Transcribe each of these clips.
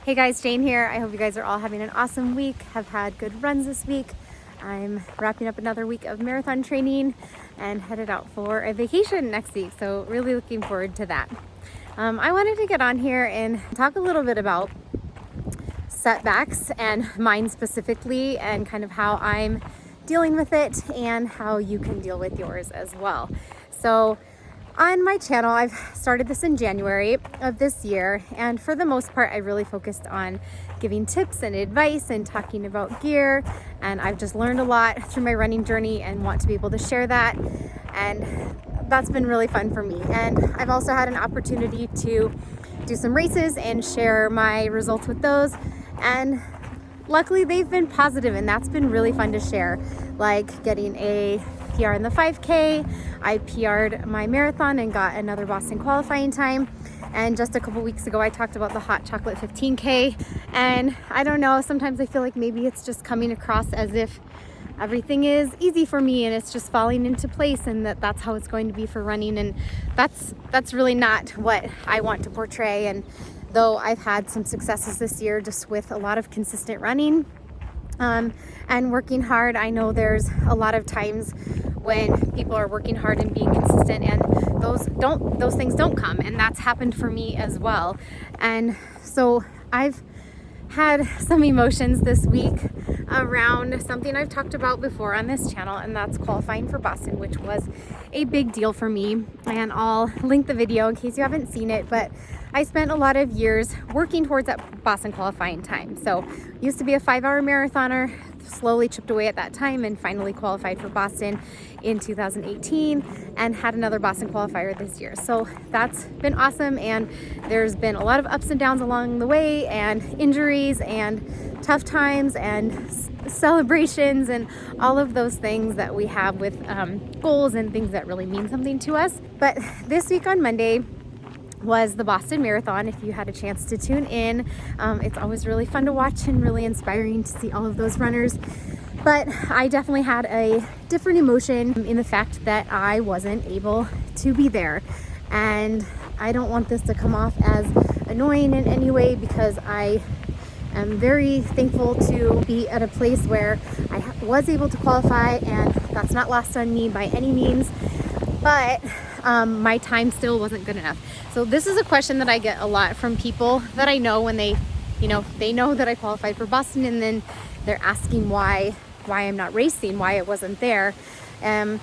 Hey guys, Jane here. I hope you guys are all having an awesome week, have had good runs this week. I'm wrapping up another week of marathon training and headed out for a vacation next week, so really looking forward to that. I wanted to get on here and talk a little bit about setbacks and mine specifically, and kind of how I'm dealing with it and how you can deal with yours as well. So on my channel, I've started this in January of this year, and for the most part I really focused on giving tips and advice and talking about gear, and I've just learned a lot through my running journey and want to be able to share that, and that's been really fun for me. And I've also had an opportunity to do some races and share my results with those, and luckily they've been positive, and that's been really fun to share, like getting a PR in the 5K. I PR'd my marathon and got another Boston qualifying time. And just a couple weeks ago, I talked about the hot chocolate 15K. And I don't know, sometimes I feel like maybe it's just coming across as if everything is easy for me and it's just falling into place, and that's how it's going to be for running. And that's really not what I want to portray. And though I've had some successes this year just with a lot of consistent running, and working hard, I know there's a lot of times when people are working hard and being consistent, and those things don't come, and that's happened for me as well. And so I've had some emotions this week around something I've talked about before on this channel, and that's qualifying for Boston, which was a big deal for me. And I'll link the video in case you haven't seen it, but I spent a lot of years working towards that Boston qualifying time. So used to be a 5-hour marathoner, slowly chipped away at that time, and finally qualified for Boston in 2018 and had another Boston qualifier this year. So that's been awesome, and there's been a lot of ups and downs along the way, and injuries and tough times and celebrations and all of those things that we have with goals and things that really mean something to us. But this week on Monday was the Boston Marathon. If you had a chance to tune in, it's always really fun to watch and really inspiring to see all of those runners. But I definitely had a different emotion in the fact that I wasn't able to be there. And I don't want this to come off as annoying in any way, because I am very thankful to be at a place where I was able to qualify, and that's not lost on me by any means. But my time still wasn't good enough. So this is a question that I get a lot from people that I know when they know that I qualified for Boston, and then they're asking why I'm not racing, why it wasn't there. And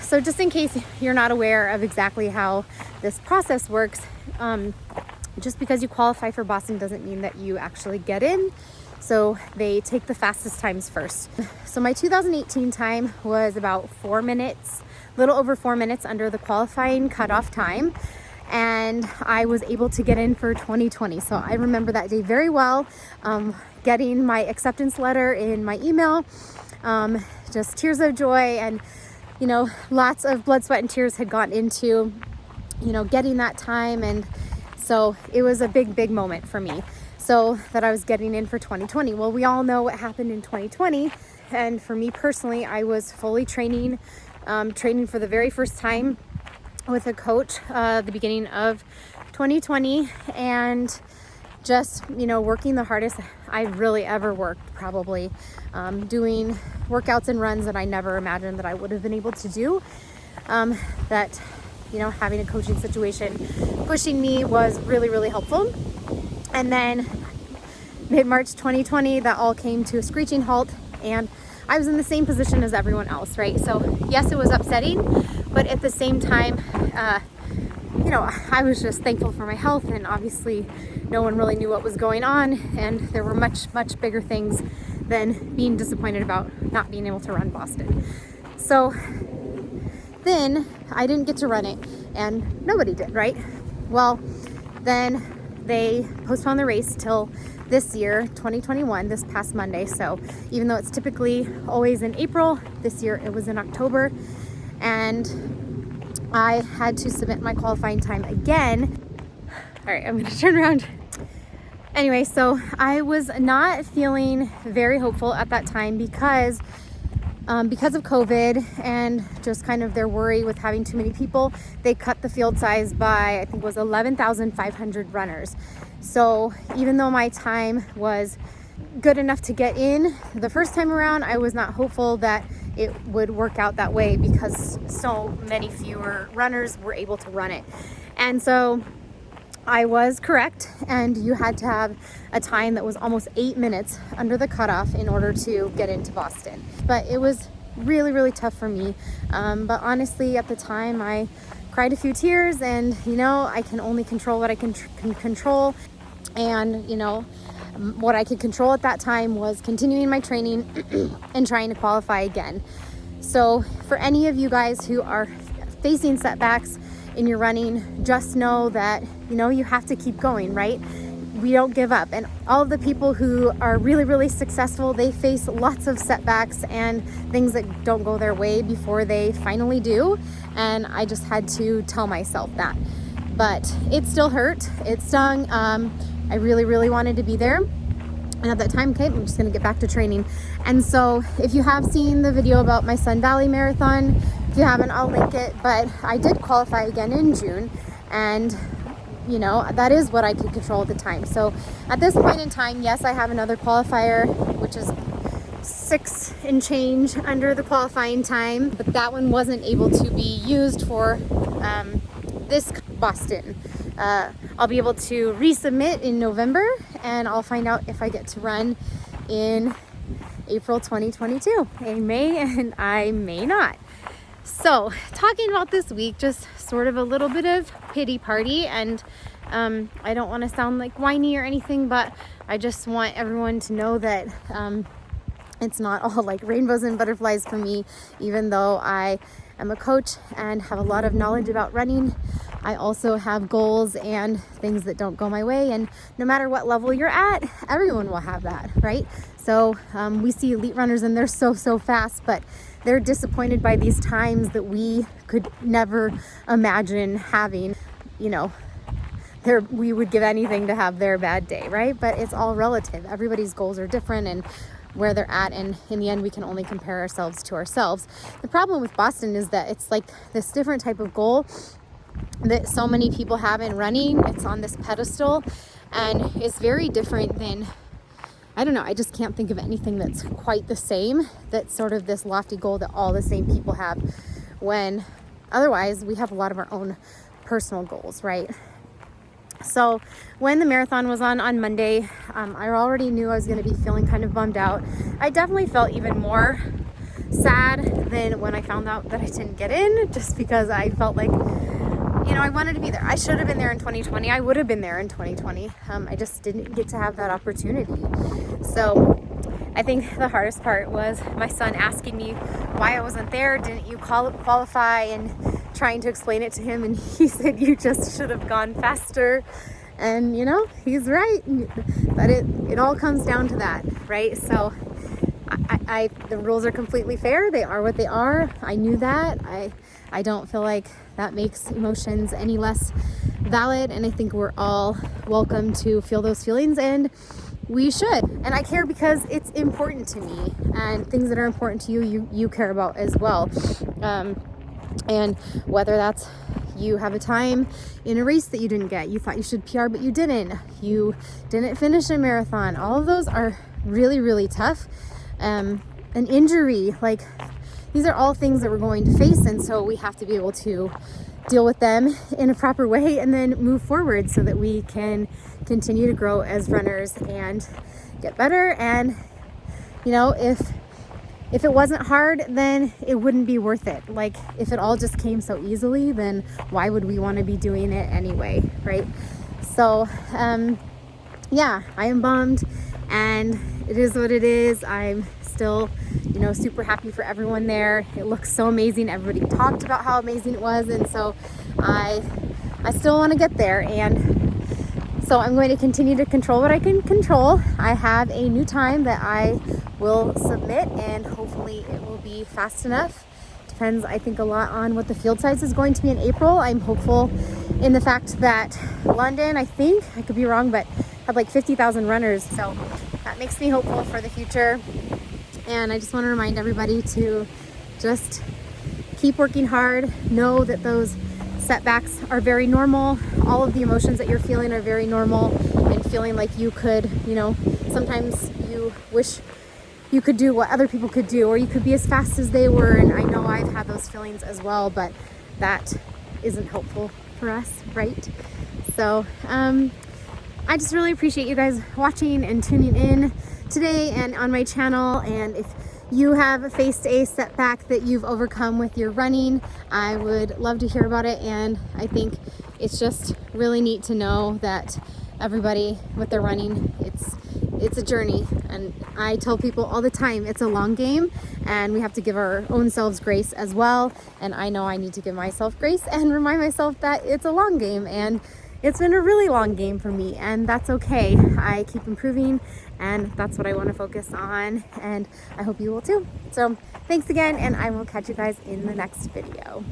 so just in case you're not aware of exactly how this process works, just because you qualify for Boston doesn't mean that you actually get in. So they take the fastest times first. So my 2018 time was about 4 minutes, a little over 4 minutes under the qualifying cutoff time. And I was able to get in for 2020. So I remember that day very well, getting my acceptance letter in my email, just tears of joy, and lots of blood, sweat, and tears had gone into getting that time. And so it was a big moment for me, so that I was getting in for 2020. Well, we all know what happened in 2020, and for me personally, I was fully training for the very first time with a coach the beginning of 2020, and just working the hardest I really ever worked, probably doing workouts and runs that I never imagined that I would have been able to do. That having a coaching situation pushing me was really helpful. And then mid-March 2020, that all came to a screeching halt, and I was in the same position as everyone else, right? So yes, it was upsetting, but at the same time, I was just thankful for my health, and obviously no one really knew what was going on, and there were much bigger things than being disappointed about not being able to run Boston. So then I didn't get to run it, and nobody did, right? Well, then they postponed the race till this year, 2021, this past Monday. So even though it's typically always in April, this year it was in October, and I had to submit my qualifying time again. All right, I'm gonna turn around. Anyway, so I was not feeling very hopeful at that time because of COVID and just kind of their worry with having too many people. They cut the field size by, I think it was 11,500 runners. So even though my time was good enough to get in the first time around, I was not hopeful that it would work out that way because so many fewer runners were able to run it. And so I was correct, and you had to have a time that was almost 8 minutes under the cutoff in order to get into Boston. But it was really, really tough for me. But honestly, at the time, I cried a few tears, and I can only control what I can control. And what I could control at that time was continuing my training and trying to qualify again. So for any of you guys who are facing setbacks in your running, just know that you have to keep going, right? We don't give up. And all of the people who are really, really successful, they face lots of setbacks and things that don't go their way before they finally do. And I just had to tell myself that. But it still hurt. It stung. I really, really wanted to be there. And at that time, okay, I'm just gonna get back to training. And so if you have seen the video about my Sun Valley Marathon, if you haven't, I'll link it. But I did qualify again in June, and that is what I could control at the time. So at this point in time, yes, I have another qualifier, which is 6 and change under the qualifying time, but that one wasn't able to be used for this Boston. I'll be able to resubmit in November, and I'll find out if I get to run in April 2022. I may and I may not. So talking about this week, just sort of a little bit of pity party, and I don't want to sound like whiny or anything, but I just want everyone to know that it's not all like rainbows and butterflies for me. Even though I am a coach and have a lot of knowledge about running, I also have goals and things that don't go my way. And no matter what level you're at, everyone will have that, right? So we see elite runners and they're so fast, but they're disappointed by these times that we could never imagine having. We would give anything to have their bad day, right? But it's all relative. Everybody's goals are different and where they're at, and in the end we can only compare ourselves to ourselves. The problem with Boston is that it's like this different type of goal that so many people have in running. It's on this pedestal, and it's very different than, I don't know, I just can't think of anything that's quite the same, that's sort of this lofty goal that all the same people have, when otherwise we have a lot of our own personal goals, right? So when the marathon was on Monday, I already knew I was going to be feeling kind of bummed out. I definitely felt even more sad than when I found out that I didn't get in, just because I felt like, I wanted to be there. I should have been there in 2020. I would have been there in 2020. I just didn't get to have that opportunity. So I think the hardest part was my son asking me why I wasn't there. Didn't you qualify? And trying to explain it to him, and he said, you just should have gone faster. And he's right. But it all comes down to that, right? So the rules are completely fair. They are what they are. I knew that. I don't feel like that makes emotions any less valid, and I think we're all welcome to feel those feelings, and we should. And I care because it's important to me, and things that are important to you care about as well. And whether that's you have a time in a race that you didn't get, you thought you should PR but you didn't finish a marathon, all of those are really, really tough. An injury, like, these are all things that we're going to face, and so we have to be able to deal with them in a proper way and then move forward so that we can continue to grow as runners and get better. And if it wasn't hard, then it wouldn't be worth it. Like, if it all just came so easily, then why would we want to be doing it anyway, right? So yeah, I am bummed, and it is what it is. I'm still super happy for everyone there. It looks so amazing. Everybody talked about how amazing it was, and so I still want to get there. And so I'm going to continue to control what I can control. I have a new time that I will submit, and hopefully it will be fast enough. Depends, I think, a lot on what the field size is going to be in April. I'm hopeful in the fact that London, I think, I could be wrong, but had like 50,000 runners. So that makes me hopeful for the future. And I just want to remind everybody to just keep working hard. Know that those setbacks are very normal. All of the emotions that you're feeling are very normal, and feeling like you could, you know, sometimes you wish you could do what other people could do, or you could be as fast as they were. And I know I've had those feelings as well, but that isn't helpful for us, right? So I just really appreciate you guys watching and tuning in today and on my channel. And if you have faced a setback that you've overcome with your running, I would love to hear about it. And I think it's just really neat to know that everybody with their running, it's a journey. And I tell people all the time, it's a long game, and we have to give our own selves grace as well. And I know I need to give myself grace and remind myself that it's a long game, and it's been a really long game for me, and that's okay. I keep improving, and that's what I want to focus on, and I hope you will too. So thanks again, and I will catch you guys in the next video.